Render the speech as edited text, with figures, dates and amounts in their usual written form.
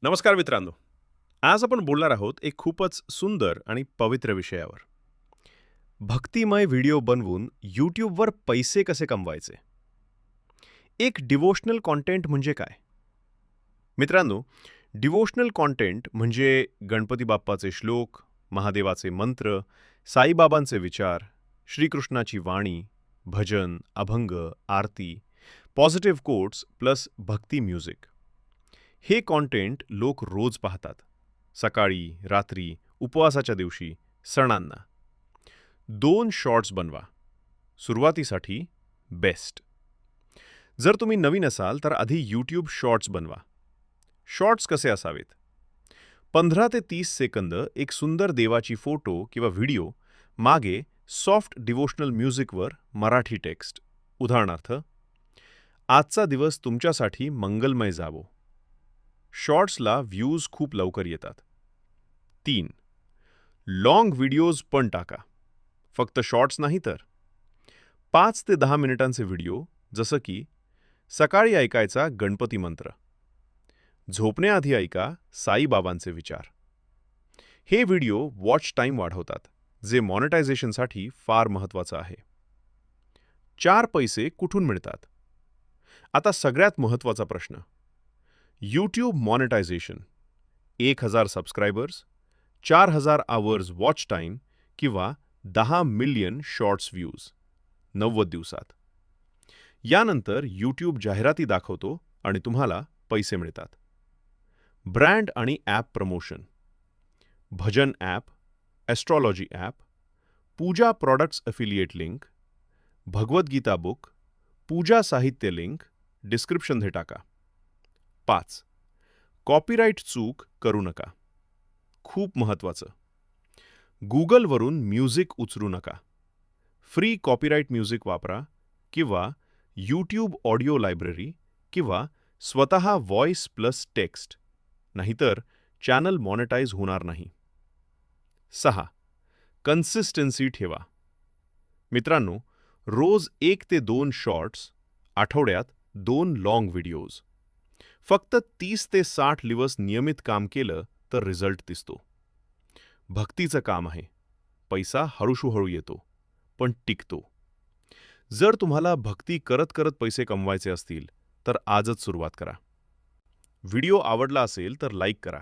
नमस्कार मित्रांनो. आज आपण बोलणार आहोत एक खूपच सुंदर आणि पवित्र विषयावर. भक्तिमय व्हिडिओ बनवून YouTubeवर पैसे कसे कमवायचे? एक डिव्होशनल कंटेंट म्हणजे काय? मित्रांनो, डिव्होशनल कंटेंट म्हणजे गणपती बाप्पाचे श्लोक, महादेवाचे मंत्र, साईबाबांचे विचार, श्रीकृष्णाची वाणी, भजन, अभंग, आरती, पॉझिटिव्ह कोट्स प्लस भक्ती म्युझिक. हे कॉन्टेंट लोक रोज पाहतात. सकाळी, रात्री, उपवासाच्या दिवशी, सणांना. 2 शॉर्ट्स बनवा. सुरुवातीसाठी बेस्ट. जर तुम्ही नवीन असाल तर आधी YouTube शॉर्ट्स बनवा. शॉर्ट्स कसे असावेत? 15 ते 30 सेकंद एक सुंदर देवाची फोटो किंवा व्हिडिओ, मागे सॉफ्ट डिव्होशनल म्युझिकवर मराठी टेक्स्ट. उदाहरणार्थ, आजचा दिवस तुमच्यासाठी मंगलमय जावो. शॉर्ट्सला व्ह्यूज खूप लवकर येतात. 3. लाँग व्हिडिओज पण टाका. फक्त शॉर्ट्स नाही तर 5 ते 10 मिनिटांचे व्हिडिओ, जसं की सकाळी ऐकायचा गणपती मंत्र, झोपण्याआधी ऐका साईबाबांचे विचार. हे व्हिडिओ वॉच टाईम वाढवतात, जे मॉनिटायझेशनसाठी फार महत्त्वाचं आहे. 4 पैसे कुठून मिळतात? आता सगळ्यात महत्त्वाचा प्रश्न. YouTube monetization. 1000 subscribers, 4000 hours watch time किंवा 10 मिलियन शॉर्ट्स व्ह्यूज 90 दिवसात. यानंतर YouTube जाहिराती दाखवतो आणि तुम्हाला पैसे मिळतात. ब्रँड आणि ॲप प्रमोशन. भजन ॲप, ॲस्ट्रॉलॉजी ॲप, पूजा products affiliate link, Bhagavad Gita book, पूजा साहित्य लिंक डिस्क्रिप्शनमध्ये टाका. 5. कॉपीराईट चूक करू नका. खूप महत्त्वाचं. गुगलवरून म्युझिक उचलू नका. फ्री कॉपीराईट म्युझिक वापरा किंवा YouTube ऑडिओ लायब्ररी किंवा स्वतः व्हॉइस प्लस टेक्स्ट, नाहीतर चॅनल मॉनिटाईज होणार नाही. 6. कन्सिस्टन्सी ठेवा. मित्रांनो, रोज 1 ते 2 शॉर्ट्स, आठवड्यात 2 लाँग व्हिडिओज. फक्त 30 ते 60 दिवस नियमित काम केलं तर रिझल्ट दिसतो. भक्तीचं काम आहे. पैसा हळूहळू येतो, पण टिकतो. जर तुम्हाला भक्ती करत करत पैसे कमवायचे असतील तर आजच सुरुवात करा. व्हिडिओ आवडला असेल तर लाईक करा,